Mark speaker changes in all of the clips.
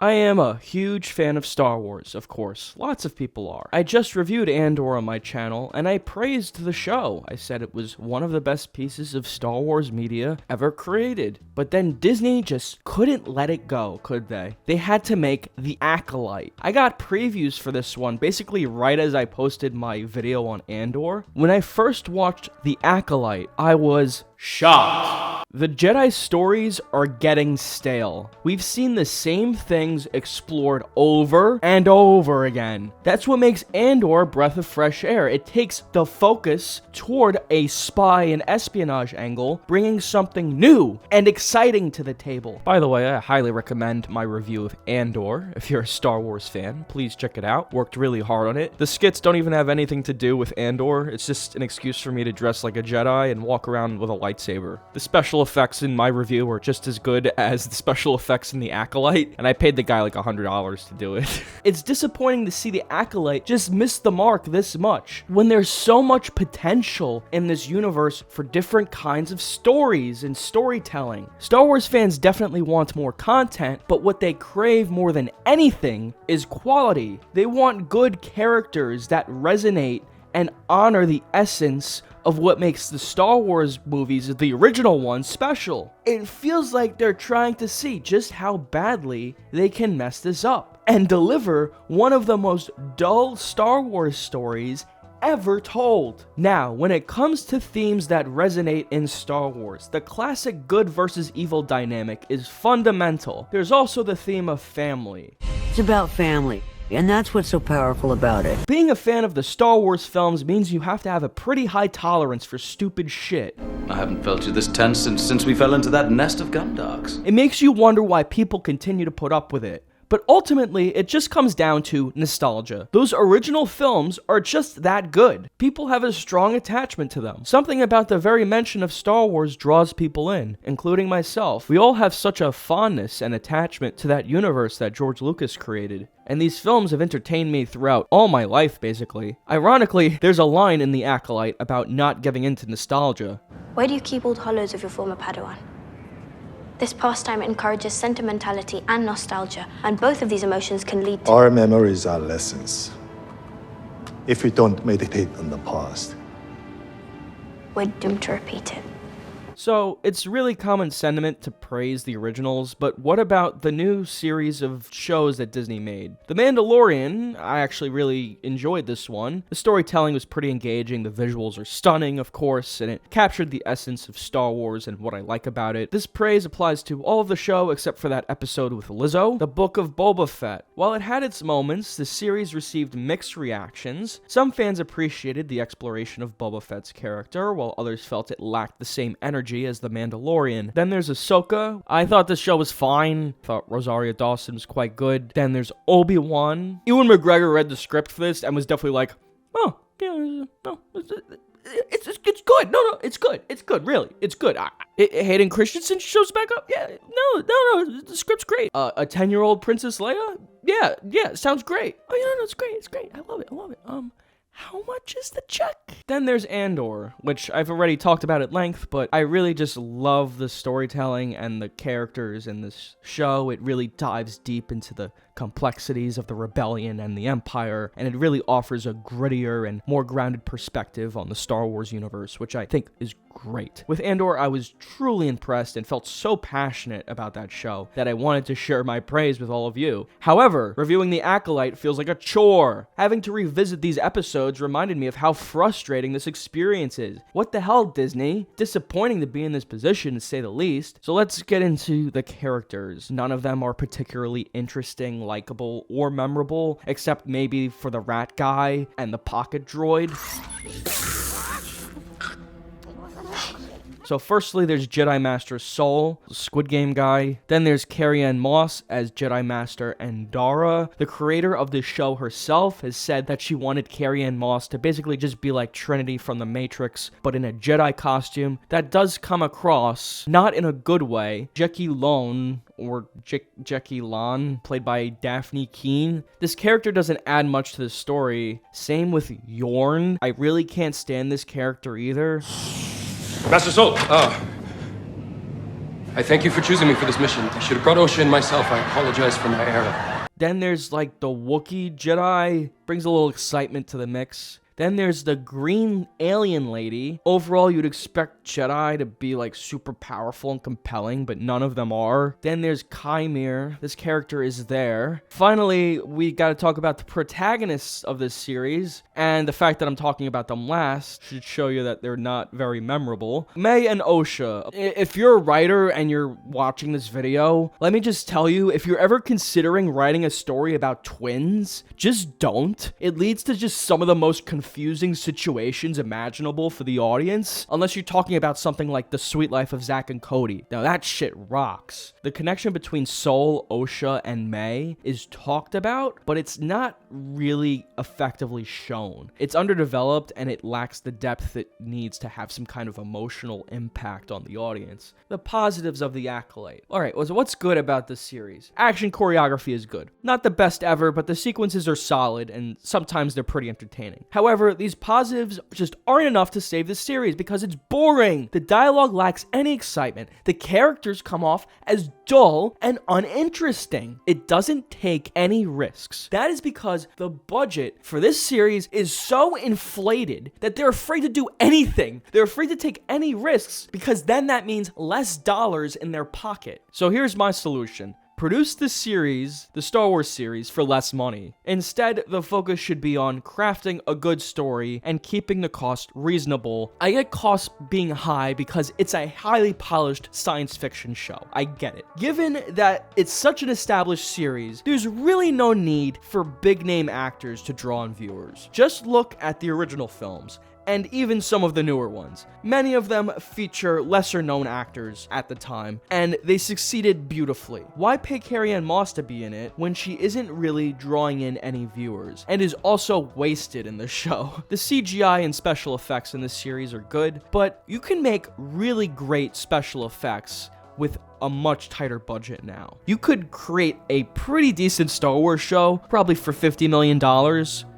Speaker 1: I am a huge fan of Star Wars, of course. Lots of people are. I just reviewed Andor on my channel, and I praised the show. I said it was one of the best pieces of Star Wars media ever created. But then Disney just couldn't let it go, could they? They had to make The Acolyte. I got previews for this one basically right as I posted my video on Andor. When I first watched The Acolyte, I was shocked. The Jedi stories are getting stale. We've seen the same things explored over and over again. That's what makes Andor a breath of fresh air. It takes the focus toward a spy and espionage angle, bringing something new and exciting to the table. By the way, I highly recommend my review of Andor. If you're a Star Wars fan, please check it out. Worked really hard on it. The skits don't even have anything to do with Andor. It's just an excuse for me to dress like a Jedi and walk around with a lightsaber. The special effects in my review are just as good as the special effects in The Acolyte, and I paid the guy like $100 to do it. It's disappointing to see The Acolyte just miss the mark this much, when there's so much potential in this universe for different kinds of stories and storytelling. Star Wars fans definitely want more content, but what they crave more than anything is quality. They want good characters that resonate and honor the essence of what makes the Star Wars movies, the original ones, special. It feels like they're trying to see just how badly they can mess this up and deliver one of the most dull Star Wars stories ever told. Now, when it comes to themes that resonate in Star Wars, the classic good versus evil dynamic is fundamental. There's also the theme of family.
Speaker 2: It's about family. And that's what's so powerful about it.
Speaker 1: Being a fan of the Star Wars films means you have to have a pretty high tolerance for stupid shit.
Speaker 3: I haven't felt you this tense since we fell into that nest of gundarks.
Speaker 1: It makes you wonder why people continue to put up with it. But ultimately, it just comes down to nostalgia. Those original films are just that good. People have a strong attachment to them. Something about the very mention of Star Wars draws people in, including myself. We all have such a fondness and attachment to that universe that George Lucas created. And these films have entertained me throughout all my life, basically. Ironically, there's a line in The Acolyte about not giving in to nostalgia.
Speaker 4: Why do you keep old hollows of your former Padawan? This pastime encourages sentimentality and nostalgia, and both of these emotions can lead to...
Speaker 5: Our memories are lessons. If we don't meditate on the past,
Speaker 4: We're doomed to repeat it.
Speaker 1: So, it's really common sentiment to praise the originals, but what about the new series of shows that Disney made? The Mandalorian, I actually really enjoyed this one. The storytelling was pretty engaging, the visuals are stunning, of course, and it captured the essence of Star Wars and what I like about it. This praise applies to all of the show except for that episode with Lizzo, The Book of Boba Fett. While it had its moments, the series received mixed reactions. Some fans appreciated the exploration of Boba Fett's character, while others felt it lacked the same energy as The Mandalorian. Then there's Ahsoka. I thought this show was fine. Thought Rosario Dawson was quite good. Then there's Obi-Wan. Ewan McGregor read the script for this and was definitely like, oh, yeah, no, it's good. No, it's good. It's good, really. It's good. Hayden Christensen shows back up. Yeah, no, the script's great. A 10-year-old Princess Leia? Yeah, sounds great. Oh, yeah, no, it's great. I love it. How much is the check? Then there's Andor, which I've already talked about at length, but I really just love the storytelling and the characters in this show. It really dives deep into the complexities of the rebellion and the Empire, and it really offers a grittier and more grounded perspective on the Star Wars universe, which I think is great. With Andor, I was truly impressed and felt so passionate about that show that I wanted to share my praise with all of you. However, reviewing The Acolyte feels like a chore. Having to revisit these episodes reminded me of how frustrating this experience is. What the hell, Disney? Disappointing to be in this position, to say the least. So let's get into the characters. None of them are particularly interesting, likable, or memorable, except maybe for the rat guy and the pocket droid. So firstly, there's Jedi Master Soul, the Squid Game guy. Then there's Carrie-Anne Moss as Jedi Master Andara. The creator of this show herself has said that she wanted Carrie-Anne Moss to basically just be like Trinity from The Matrix, but in a Jedi costume. That does come across, not in a good way. Jackie Lone, or Jackie Lan, played by Daphne Keane. This character doesn't add much to the story. Same with Yorn. I really can't stand this character either.
Speaker 6: Master Soul, I I thank you for choosing me for this mission. I should have brought Osha and myself. I apologize for my error.
Speaker 1: Then there's like the Wookiee Jedi, brings a little excitement to the mix. Then there's the green alien lady. Overall, you'd expect Jedi to be like super powerful and compelling, but none of them are. Then there's Chimere. This character is there. Finally, we got to talk about the protagonists of this series, and the fact that I'm talking about them last should show you that they're not very memorable. May and Osha. If you're a writer and you're watching this video, let me just tell you, if you're ever considering writing a story about twins, just don't. It leads to just some of the most confusing situations imaginable for the audience, unless you're talking about something like The Sweet Life of Zack and Cody. Now that shit rocks. The connection between Sol, Osha, and May is talked about, but it's not really effectively shown. It's underdeveloped and it lacks the depth it needs to have some kind of emotional impact on the audience. The positives of The Acolyte. Alright, so what's good about this series? Action choreography is good. Not the best ever, but the sequences are solid and sometimes they're pretty entertaining. However, these positives just aren't enough to save the series because it's boring. The dialogue lacks any excitement. The characters come off as dull and uninteresting. It doesn't take any risks. That is because the budget for this series is so inflated that they're afraid to do anything. They're afraid to take any risks because then that means less dollars in their pocket. So here's my solution. Produce the series, the Star Wars series, for less money. Instead, the focus should be on crafting a good story and keeping the cost reasonable. I get costs being high because it's a highly polished science fiction show. I get it. Given that it's such an established series, there's really no need for big name actors to draw in viewers. Just look at the original films, and even some of the newer ones. Many of them feature lesser known actors at the time, and they succeeded beautifully. Why pay Carrie-Anne Moss to be in it when she isn't really drawing in any viewers, and is also wasted in the show? The CGI and special effects in this series are good, but you can make really great special effects with a much tighter budget now. You could create a pretty decent Star Wars show, probably for $50 million,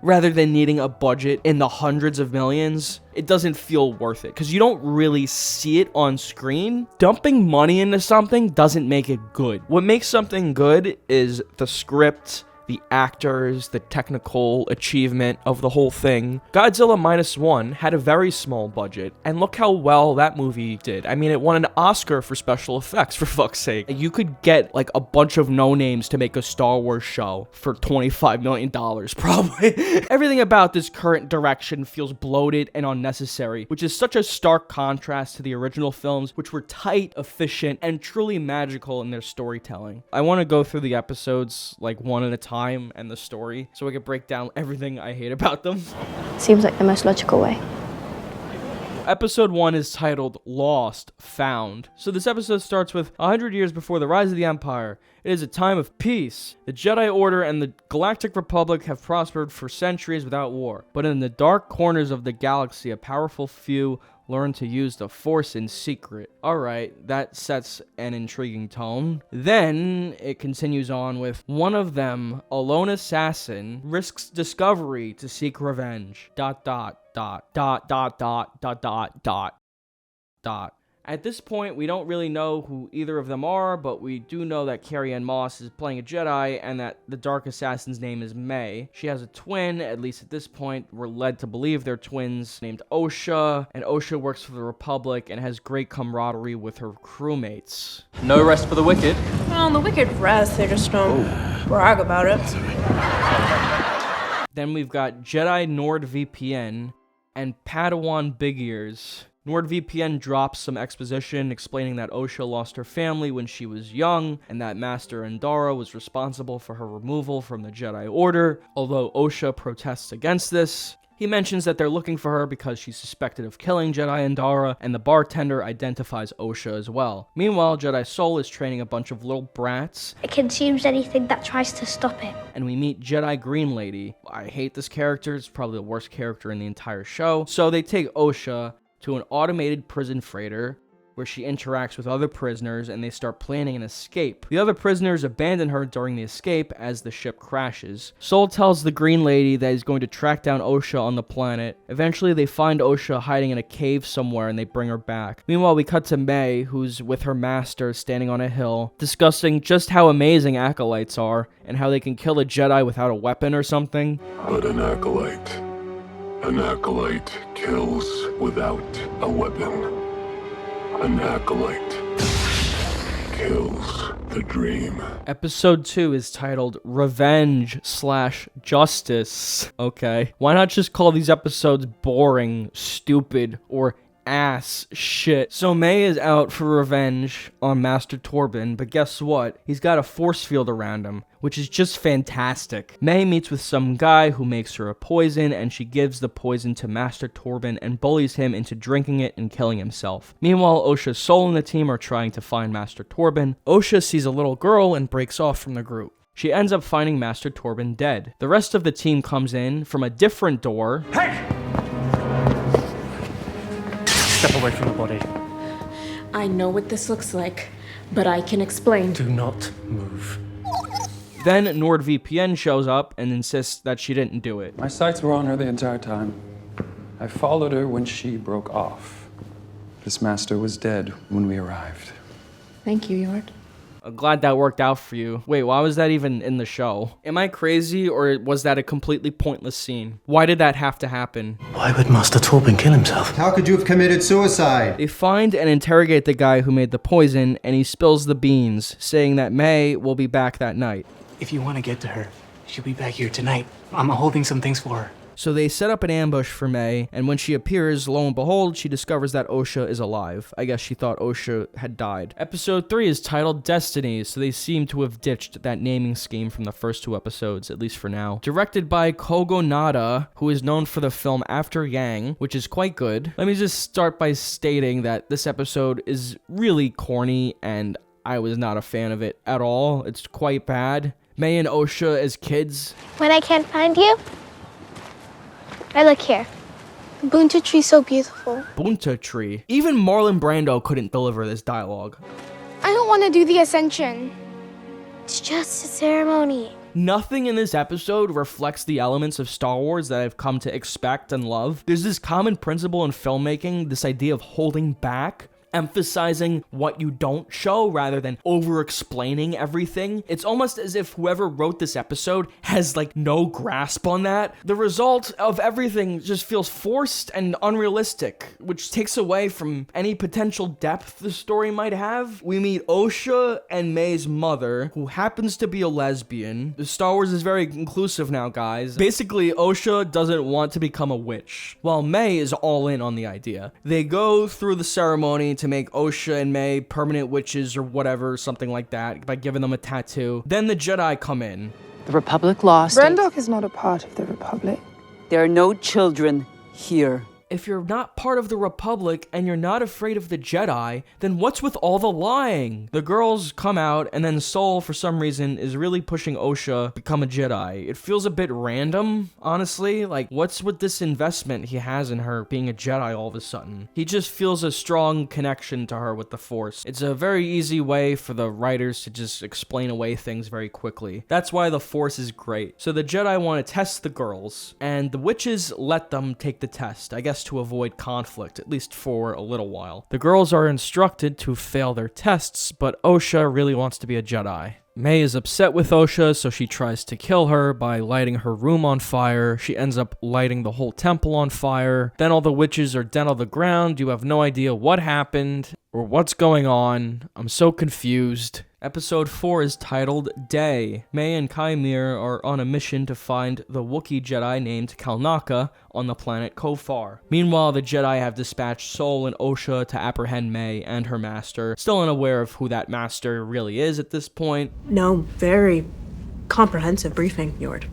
Speaker 1: rather than needing a budget in the hundreds of millions. It doesn't feel worth it, because you don't really see it on screen. Dumping money into something doesn't make it good. What makes something good is the script, the actors, the technical achievement of the whole thing. Godzilla Minus One had a very small budget, and look how well that movie did. I mean, it won an Oscar for special effects, for fuck's sake. You could get like a bunch of no-names to make a Star Wars show for $25 million, probably. Everything about this current direction feels bloated and unnecessary, which is such a stark contrast to the original films, which were tight, efficient, and truly magical in their storytelling. I want to go through the episodes like one at a time and the story so I can break down everything I hate about them.
Speaker 4: Seems like the most logical way.
Speaker 1: Episode 1 is titled Lost, Found. So this episode starts with 100 years before the rise of the Empire. It is a time of peace. The Jedi Order and the Galactic Republic have prospered for centuries without war. But in the dark corners of the galaxy, a powerful few learn to use the Force in secret. Alright, that sets an intriguing tone. Then it continues on with one of them, a lone assassin, risks discovery to seek revenge. ... At this point, we don't really know who either of them are, but we do know that Carrie-Anne Moss is playing a Jedi and that the Dark Assassin's name is May. She has a twin, at least at this point. We're led to believe they're twins, named Osha, and Osha works for the Republic and has great camaraderie with her crewmates.
Speaker 6: No rest for the wicked.
Speaker 7: Well, the wicked rest, they just don't brag about it.
Speaker 1: Then we've got Jedi NordVPN and Padawan Big Ears. NordVPN drops some exposition explaining that Osha lost her family when she was young, and that Master Endara was responsible for her removal from the Jedi Order, although Osha protests against this. He mentions that they're looking for her because she's suspected of killing Jedi Endara, and the bartender identifies Osha as well. Meanwhile, Jedi Soul is training a bunch of little brats.
Speaker 4: It consumes anything that tries to stop it.
Speaker 1: And we meet Jedi Green Lady. I hate this character, it's probably the worst character in the entire show. So they take Osha to an automated prison freighter where she interacts with other prisoners and they start planning an escape. The other prisoners abandon her during the escape as the ship crashes. Soul tells the Green Lady that he's going to track down Osha on the planet. Eventually, they find Osha hiding in a cave somewhere and they bring her back. Meanwhile, we cut to May, who's with her master standing on a hill, discussing just how amazing acolytes are and how they can kill a Jedi without a weapon or something.
Speaker 8: But an acolyte kills without a weapon. An acolyte kills the dream.
Speaker 1: Episode 2 is titled Revenge/Justice. Okay. Why not just call these episodes boring, stupid, or ass shit? So May is out for revenge on Master Torben, but guess what? He's got a force field around him, which is just fantastic. May meets with some guy who makes her a poison, and she gives the poison to Master Torben and bullies him into drinking it and killing himself. Meanwhile, Osha, Soul, and the team are trying to find Master Torben. Osha sees a little girl and breaks off from the group. She ends up finding Master Torben dead. The rest of the team comes in from a different door.
Speaker 9: Hey! Step away from the body.
Speaker 10: I know what this looks like, but I can explain.
Speaker 9: Do not move.
Speaker 1: Then NordVPN shows up and insists that she didn't do it.
Speaker 6: My sights were on her the entire time. I followed her when she broke off. This master was dead when we arrived.
Speaker 10: Thank you, Yord.
Speaker 1: I'm glad that worked out for you. Wait, why was that even in the show? Am I crazy, or was that a completely pointless scene? Why did that have to happen?
Speaker 9: Why would Master Torben kill himself?
Speaker 11: How could you have committed suicide?
Speaker 1: They find and interrogate the guy who made the poison, and he spills the beans, saying that May will be back that night.
Speaker 9: If you want to get to her, she'll be back here tonight. I'm holding some things for her.
Speaker 1: So they set up an ambush for May, and when she appears, lo and behold, she discovers that Osha is alive. I guess she thought Osha had died. Episode 3 is titled Destiny, so they seem to have ditched that naming scheme from the first 2 episodes, at least for now. Directed by Kogo Nada, who is known for the film After Yang, which is quite good. Let me just start by stating that this episode is really corny, and I was not a fan of it at all. It's quite bad. May and Osha as kids.
Speaker 4: When I can't find you, I look here. The Bunta tree's so beautiful.
Speaker 1: Bunta tree. Even Marlon Brando couldn't deliver this dialogue.
Speaker 4: I don't want to do the ascension. It's just a ceremony.
Speaker 1: Nothing in this episode reflects the elements of Star Wars that I've come to expect and love. There's this common principle in filmmaking, this idea of holding back, emphasizing what you don't show rather than over-explaining everything. It's almost as if whoever wrote this episode has like no grasp on that. The result of everything just feels forced and unrealistic, which takes away from any potential depth the story might have. We meet Osha and May's mother, who happens to be a lesbian. The Star Wars is very inclusive now, guys. Basically, Osha doesn't want to become a witch, while May is all in on the idea. They go through the ceremony to make Osha and May permanent witches or whatever, something like that, by giving them a tattoo. Then the Jedi come in.
Speaker 2: The Republic lost.
Speaker 7: Brendok is not a part of the Republic.
Speaker 2: There are no children here.
Speaker 1: If you're not part of the Republic and you're not afraid of the Jedi, then what's with all the lying? The girls come out, and then Soul, for some reason, is really pushing Osha become a Jedi. It feels a bit random, honestly. Like, what's with this investment he has in her being a Jedi all of a sudden? He just feels a strong connection to her with the Force. It's a very easy way for the writers to just explain away things very quickly. That's why the Force is great. So the Jedi want to test the girls, and the witches let them take the test, I guess to avoid conflict, at least for a little while. The girls are instructed to fail their tests, but Osha really wants to be a Jedi. May is upset with Osha, so she tries to kill her by lighting her room on fire. She ends up lighting the whole temple on fire. Then all the witches are dead on the ground. You have no idea what happened or what's going on. I'm so confused. Episode 4 is titled Day. May and Kymir are on a mission to find the Wookiee Jedi named Kalnaka on the planet Kofar. Meanwhile, the Jedi have dispatched Soul and Osha to apprehend May and her master, still unaware of who that master really is at this point.
Speaker 7: No, very comprehensive briefing, Yord.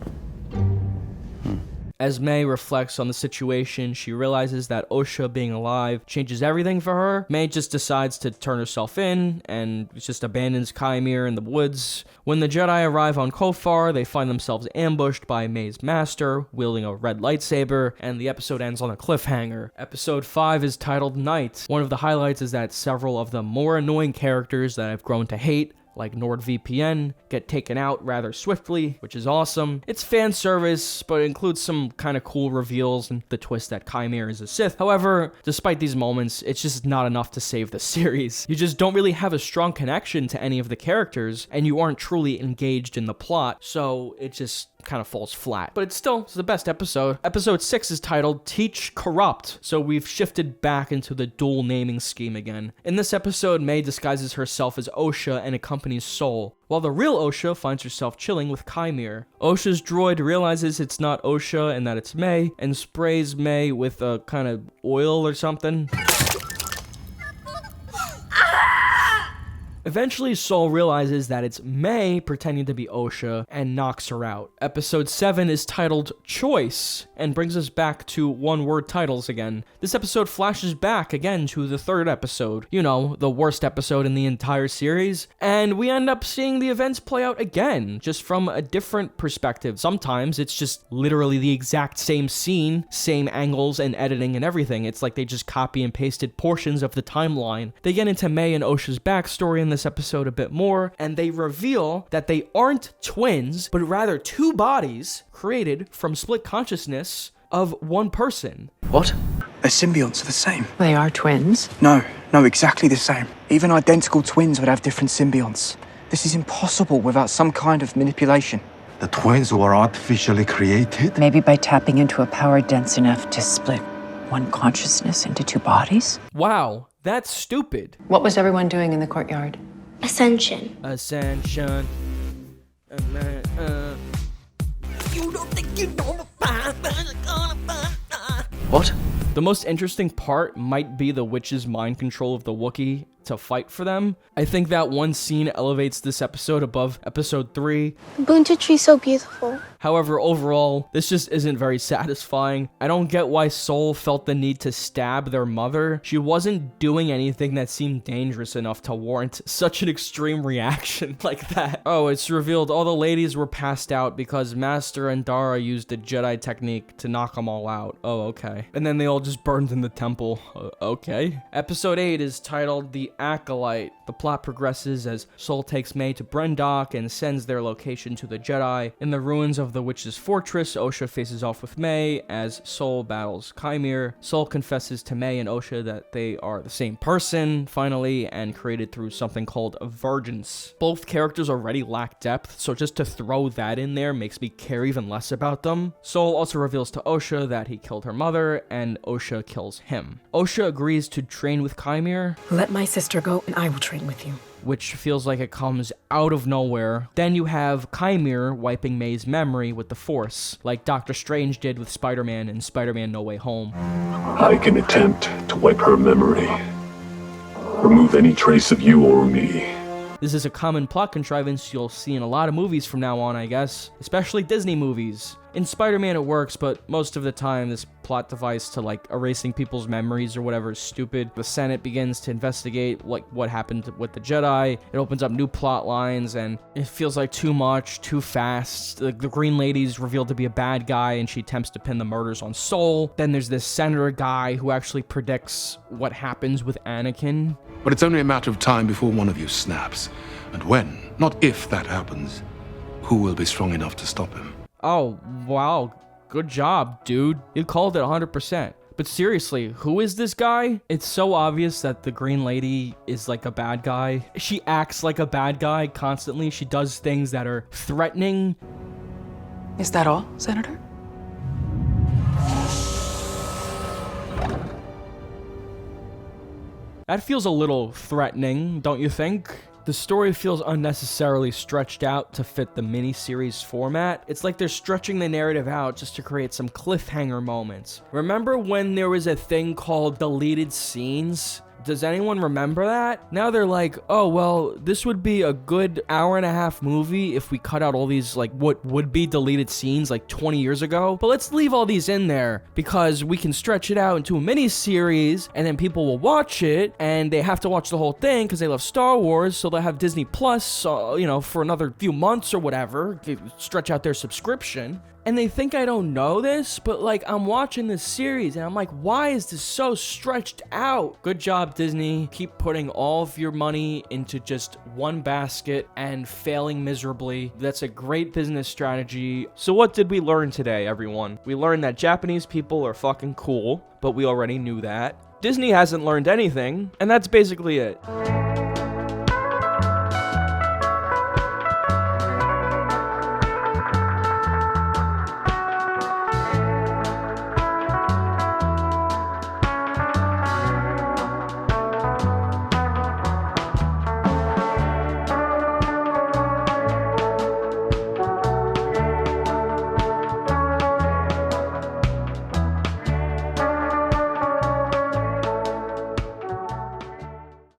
Speaker 1: As May reflects on the situation, she realizes that Osha being alive changes everything for her. May just decides to turn herself in and just abandons Kymir in the woods. When the Jedi arrive on Kofar, they find themselves ambushed by May's master, wielding a red lightsaber, and the episode ends on a cliffhanger. Episode 5 is titled Night. One of the highlights is that several of the more annoying characters that I've grown to hate, like NordVPN, get taken out rather swiftly, which is awesome. It's fan service, but it includes some kind of cool reveals and the twist that Kymir is a Sith. However, despite these moments, it's just not enough to save the series. You just don't really have a strong connection to any of the characters, and you aren't truly engaged in the plot, so it just kind of falls flat. But it's the best episode. Episode 6 is titled Teach Corrupt, so we've shifted back into the dual naming scheme again. In this episode, May disguises herself as Osha and accompanies Sol, while the real Osha finds herself chilling with Kymir. Osha's droid realizes it's not Osha and that it's May, and sprays May with a kind of oil or something. Eventually, Sol realizes that it's May pretending to be Osha and knocks her out. Episode 7 is titled Choice and brings us back to one-word titles again. This episode flashes back again to the 3rd episode, you know, the worst episode in the entire series, and we end up seeing the events play out again, just from a different perspective. Sometimes it's just literally the exact same scene, same angles and editing and everything. It's like they just copy and pasted portions of the timeline. They get into May and Osha's backstory in this episode a bit more, and they reveal that they aren't twins, but rather two bodies created from split consciousness of one person.
Speaker 3: What?
Speaker 9: Their symbionts are the same.
Speaker 2: They are twins?
Speaker 9: No, exactly the same. Even identical twins would have different symbionts. This is impossible without some kind of manipulation.
Speaker 5: The twins were artificially created?
Speaker 2: Maybe by tapping into a power dense enough to split one consciousness into two bodies?
Speaker 1: Wow, that's stupid.
Speaker 2: What was everyone doing in the courtyard?
Speaker 4: Ascension.
Speaker 1: Ascension.
Speaker 10: You don't think you know the path that's gonna find.
Speaker 3: What?
Speaker 1: The most interesting part might be the witch's mind control of the Wookiee to fight for them. I think that one scene elevates this episode above episode 3.
Speaker 4: The Bunta tree's so beautiful.
Speaker 1: However, overall, this just isn't very satisfying. I don't get why Sol felt the need to stab their mother. She wasn't doing anything that seemed dangerous enough to warrant such an extreme reaction like that. Oh, it's revealed all the ladies were passed out because Master and Dara used a Jedi technique to knock them all out. Oh, okay. And then they all just burned in the temple. Okay. Episode 8 is titled The Acolyte. The plot progresses as Sol takes May to Brendok and sends their location to the Jedi. In the ruins of the witch's fortress, Osha faces off with May as Sol battles Kymir. Sol confesses to May and Osha that they are the same person, finally, and created through something called Emergence. Both characters already lack depth, so just to throw that in there makes me care even less about them. Sol also reveals to Osha that he killed her mother, and Osha kills him. Osha agrees to train with Kymir.
Speaker 10: Let my sister go and I will train with you.
Speaker 1: Which feels like it comes out of nowhere. Then you have Kymir wiping May's memory with the Force, like Doctor Strange did with Spider-Man in Spider-Man No Way Home.
Speaker 8: I can attempt to wipe her memory. Remove any trace of you or me.
Speaker 1: This is a common plot contrivance you'll see in a lot of movies from now on, I guess. Especially Disney movies. In Spider-Man it works, but most of the time this plot device to like erasing people's memories or whatever is stupid. The Senate begins to investigate like what happened with the Jedi. It opens up new plot lines and it feels like too much, too fast. The Green Lady's revealed to be a bad guy and she attempts to pin the murders on Sol. Then there's this senator guy who actually predicts what happens with Anakin.
Speaker 8: But it's only a matter of time before one of you snaps. And when, not if that happens, who will be strong enough to stop him?
Speaker 1: Oh, wow. Good job, dude. You called it 100%. But seriously, who is this guy? It's so obvious that the Green Lady is like a bad guy. She acts like a bad guy constantly. She does things that are threatening.
Speaker 2: Is that all, Senator?
Speaker 1: That feels a little threatening, don't you think? The story feels unnecessarily stretched out to fit the miniseries format. It's like they're stretching the narrative out just to create some cliffhanger moments. Remember when there was a thing called deleted scenes? Does anyone remember that? Now they're like, oh, well, this would be a good hour-and-a-half movie if we cut out all these, like, what would be deleted scenes like 20 years ago. But let's leave all these in there because we can stretch it out into a mini-series and then people will watch it and they have to watch the whole thing because they love Star Wars, so they'll have Disney Plus, you know, for another few months or whatever, stretch out their subscription. And they think I don't know this, but like I'm watching this series and I'm like, why is this so stretched out? Good job, Disney. Keep putting all of your money into just one basket and failing miserably. That's a great business strategy. So what did we learn today, everyone? We learned that Japanese people are fucking cool, but we already knew that. Disney hasn't learned anything, and that's basically it.